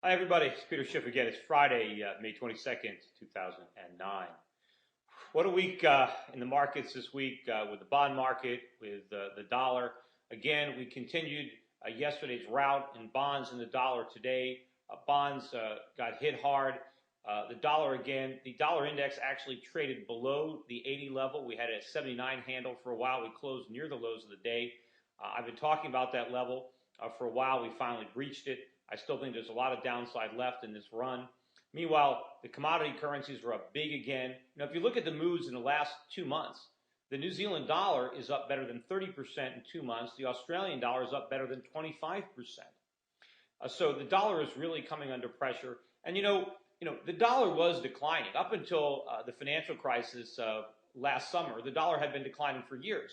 Hi, everybody. It's Peter Schiff again. It's Friday, May 22nd, 2009. What a week in the markets this week with the bond market, with the dollar. Again, we continued yesterday's rout in bonds and the dollar today. Bonds got hit hard. The dollar again, the dollar index actually traded below the 80 level. We had a 79 handle for a while. We closed near the lows of the day. I've been talking about that level for a while. We finally breached it. I still think there's a lot of downside left in this run. Meanwhile, the commodity currencies were up big again. If you look at the moves in the last 2 months, the New Zealand dollar is up better than 30% in 2 months. The Australian dollar is up better than 25%. So the dollar is really coming under pressure. And the dollar was declining up until the financial crisis last summer. The dollar had been declining for years.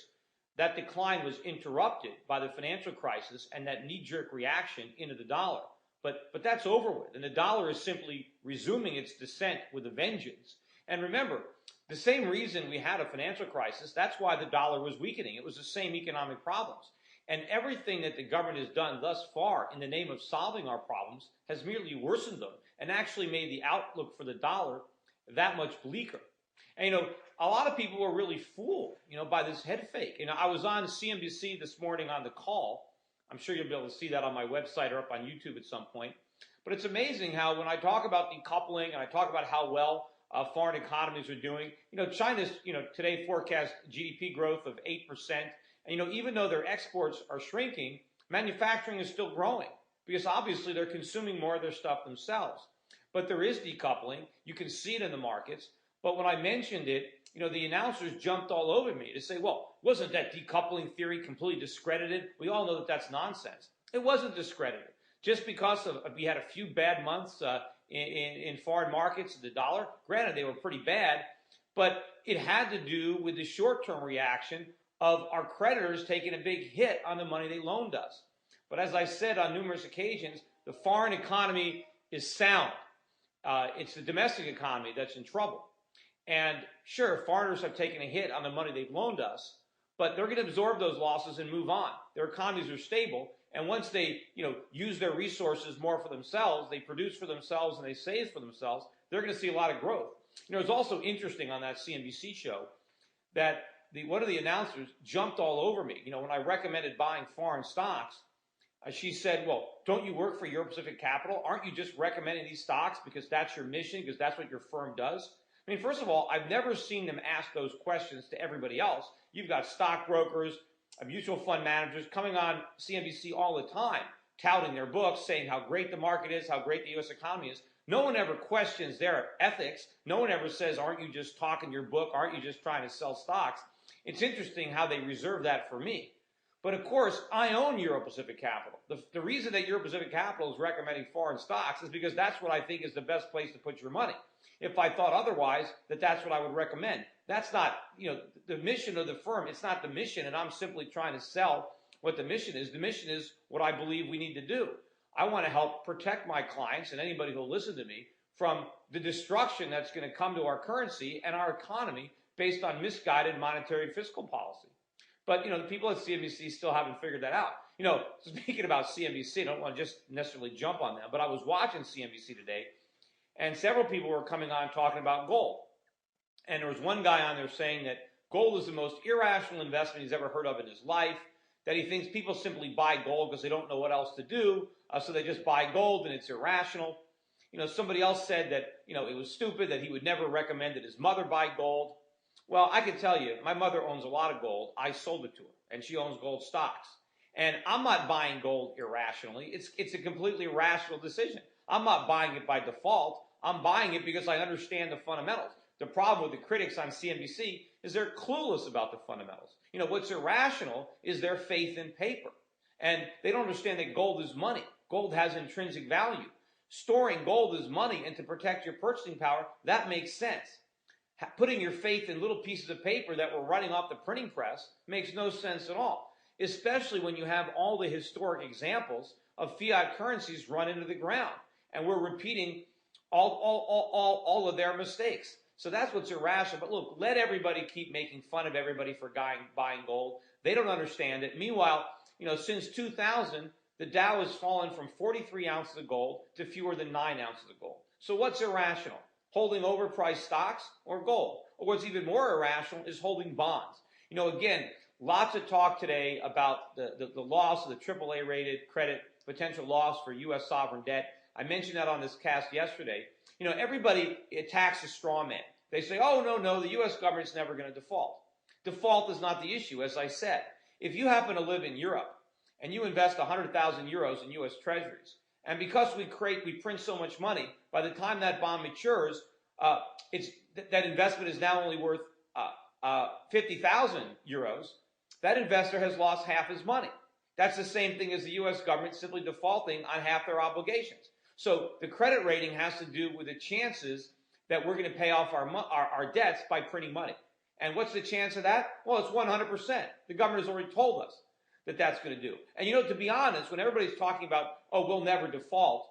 That decline was interrupted by the financial crisis and that knee-jerk reaction into the dollar. But that's over with, and the dollar is simply resuming its descent with a vengeance. And remember, the same reason we had a financial crisis, that's why the dollar was weakening. It was the same economic problems. And everything that the government has done thus far in the name of solving our problems has merely worsened them and actually made the outlook for the dollar that much bleaker. And, a lot of people were really fooled, by this head fake. I was on CNBC this morning on the call. I'm sure you'll be able to see that on my website or up on YouTube at some point. But it's amazing how when I talk about decoupling and I talk about how well foreign economies are doing, China's, today forecast GDP growth of 8%. And, even though their exports are shrinking, manufacturing is still growing because obviously they're consuming more of their stuff themselves. But there is decoupling. You can see it in the markets. But when I mentioned it, the announcers jumped all over me to say, well, wasn't that decoupling theory completely discredited? We all know that that's nonsense. It wasn't discredited. Just because we had a few bad months in foreign markets, the dollar, granted, they were pretty bad, but it had to do with the short-term reaction of our creditors taking a big hit on the money they loaned us. But as I said on numerous occasions, the foreign economy is sound. It's the domestic economy that's in trouble. And sure, foreigners have taken a hit on the money they've loaned us, but they're going to absorb those losses and move on. Their economies are stable, and once they, use their resources more for themselves, they produce for themselves and they save for themselves, they're going to see a lot of growth. It's also interesting on that CNBC show that one of the announcers jumped all over me. When I recommended buying foreign stocks, she said, well, don't you work for Euro Pacific Capital? Aren't you just recommending these stocks because that's your mission, because that's what your firm does? First of all, I've never seen them ask those questions to everybody else. You've got stockbrokers, mutual fund managers coming on CNBC all the time, touting their books, saying how great the market is, how great the U.S. economy is. No one ever questions their ethics. No one ever says, aren't you just talking your book? Aren't you just trying to sell stocks? It's interesting how they reserve that for me. But of course, I own Euro Pacific Capital. The reason that Euro Pacific Capital is recommending foreign stocks is because that's what I think is the best place to put your money. If I thought otherwise, that's what I would recommend. That's not, the mission of the firm. It's not the mission, and I'm simply trying to sell what the mission is. The mission is what I believe we need to do. I want to help protect my clients and anybody who will listen to me from the destruction that's going to come to our currency and our economy based on misguided monetary and fiscal policy. But, the people at CNBC still haven't figured that out. Speaking about CNBC, I don't want to just necessarily jump on them, but I was watching CNBC today, and several people were coming on talking about gold. And there was one guy on there saying that gold is the most irrational investment he's ever heard of in his life, that he thinks people simply buy gold because they don't know what else to do, so they just buy gold and it's irrational. Somebody else said that, it was stupid, that he would never recommend that his mother buy gold. Well, I can tell you, my mother owns a lot of gold. I sold it to her, and she owns gold stocks. And I'm not buying gold irrationally. It's a completely rational decision. I'm not buying it by default. I'm buying it because I understand the fundamentals. The problem with the critics on CNBC is they're clueless about the fundamentals. What's irrational is their faith in paper. And they don't understand that gold is money. Gold has intrinsic value. Storing gold as money and to protect your purchasing power, that makes sense. Putting your faith in little pieces of paper that were running off the printing press makes no sense at all, especially when you have all the historic examples of fiat currencies run into the ground. And we're repeating all of their mistakes. So that's what's irrational. But look, let everybody keep making fun of everybody for buying gold. They don't understand it. Meanwhile, since 2000, The Dow has fallen from 43 ounces of gold to fewer than 9 ounces of gold. So what's irrational? Holding overpriced stocks or gold? Or what's even more irrational is holding bonds. Again, lots of talk today about the loss of the AAA rated credit, potential loss for U.S. sovereign debt. I mentioned that on this cast yesterday. Everybody attacks a straw man. They say, oh, no, the U.S. government's never going to default. Default is not the issue, as I said. If you happen to live in Europe and you invest 100,000 euros in U.S. treasuries, and because we print so much money, by the time that bond matures, that investment is now only worth 50,000 euros. That investor has lost half his money. That's the same thing as the U.S. government simply defaulting on half their obligations. So the credit rating has to do with the chances that we're going to pay off our debts by printing money. And what's the chance of that? Well, it's 100%. The government has already told us that that's going to do. And to be honest, when everybody's talking about, oh, we'll never default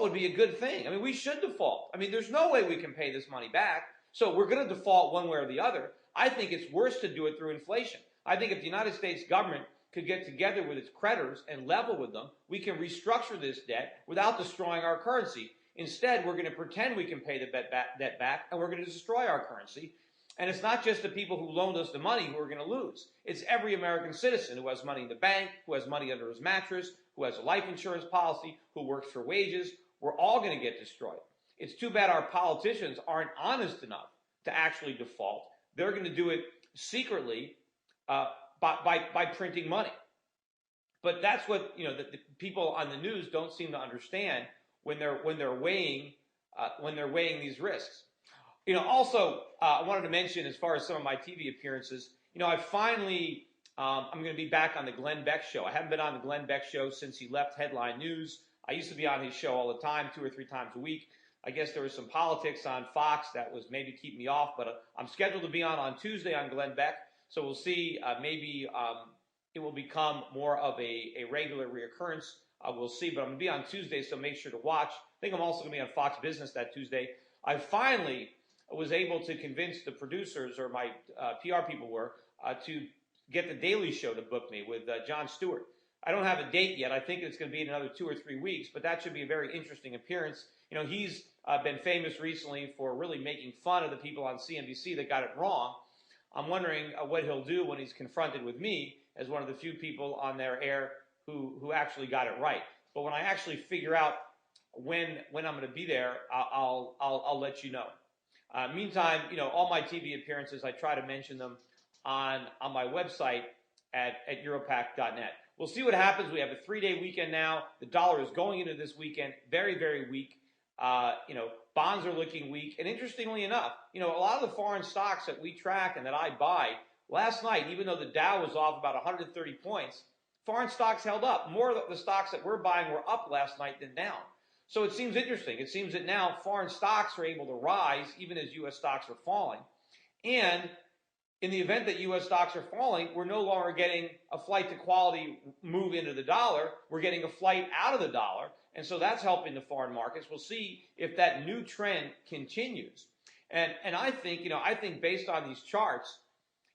would be a good thing. I mean, we should default. I mean, there's no way we can pay this money back. So we're going to default one way or the other. I think it's worse to do it through inflation. I think if the United States government could get together with its creditors and level with them, we can restructure this debt without destroying our currency. Instead, we're going to pretend we can pay the debt back, and we're going to destroy our currency. And it's not just the people who loaned us the money who are going to lose. It's every American citizen who has money in the bank, who has money under his mattress, who has a life insurance policy, who works for wages. We're all going to get destroyed. It's too bad our politicians aren't honest enough to actually default. They're going to do it secretly by printing money. But that's what the people on the news don't seem to understand when they're weighing these risks. Also, I wanted to mention, as far as some of my TV appearances, I finally, I'm going to be back on the Glenn Beck show. I haven't been on the Glenn Beck show since he left Headline News. I used to be on his show all the time, 2 or 3 times a week. I guess there was some politics on Fox that was maybe keeping me off, but I'm scheduled to be on Tuesday on Glenn Beck. So we'll see. Maybe it will become more of a regular reoccurrence. We'll see, but I'm going to be on Tuesday, so make sure to watch. I think I'm also going to be on Fox Business that Tuesday. I finally was able to convince the producers, or my PR people were, to get the Daily Show to book me with Jon Stewart. I don't have a date yet. I think it's going to be in another 2 or 3 weeks, but that should be a very interesting appearance. He's been famous recently for really making fun of the people on CNBC that got it wrong. I'm wondering what he'll do when he's confronted with me as one of the few people on their air who actually got it right. But when I actually figure out when I'm going to be there, I'll let you know. Meantime, all my TV appearances, I try to mention them on my website at Europac.net. We'll see what happens. We have a 3-day weekend now. The dollar is going into this weekend very, very weak. Bonds are looking weak. And interestingly enough, a lot of the foreign stocks that we track and that I buy, last night, even though the Dow was off about 130 points, foreign stocks held up. More of the stocks that we're buying were up last night than down. So it seems interesting. It seems that now foreign stocks are able to rise even as U.S. stocks are falling. And in the event that U.S. stocks are falling, we're no longer getting a flight to quality move into the dollar. We're getting a flight out of the dollar. And so that's helping the foreign markets. We'll see if that new trend continues. And I think based on these charts,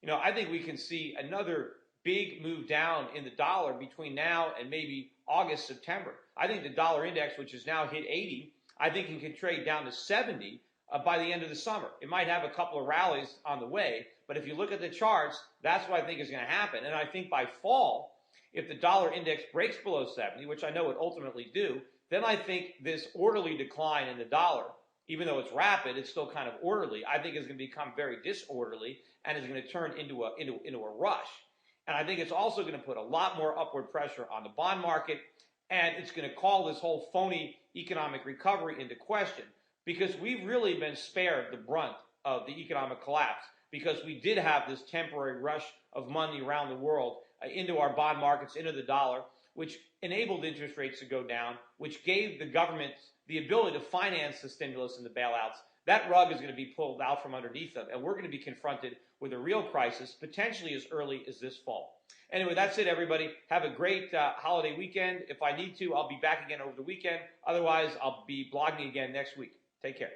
I think we can see another big move down in the dollar between now and maybe August, September. I think the dollar index, which has now hit 80, I think it can trade down to 70 by the end of the summer. It might have a couple of rallies on the way, but if you look at the charts, that's what I think is going to happen. And I think by fall, if the dollar index breaks below 70, which I know it ultimately do, then I think this orderly decline in the dollar, even though it's rapid, it's still kind of orderly, I think is going to become very disorderly and is going to turn into a rush. And I think it's also going to put a lot more upward pressure on the bond market, and it's going to call this whole phony economic recovery into question, because we've really been spared the brunt of the economic collapse, because we did have this temporary rush of money around the world into our bond markets, into the dollar, which enabled interest rates to go down, which gave the government the ability to finance the stimulus and the bailouts. That rug is going to be pulled out from underneath them, and we're going to be confronted with a real crisis, potentially as early as this fall. Anyway, that's it, everybody. Have a great holiday weekend. If I need to, I'll be back again over the weekend. Otherwise, I'll be blogging again next week. Take care.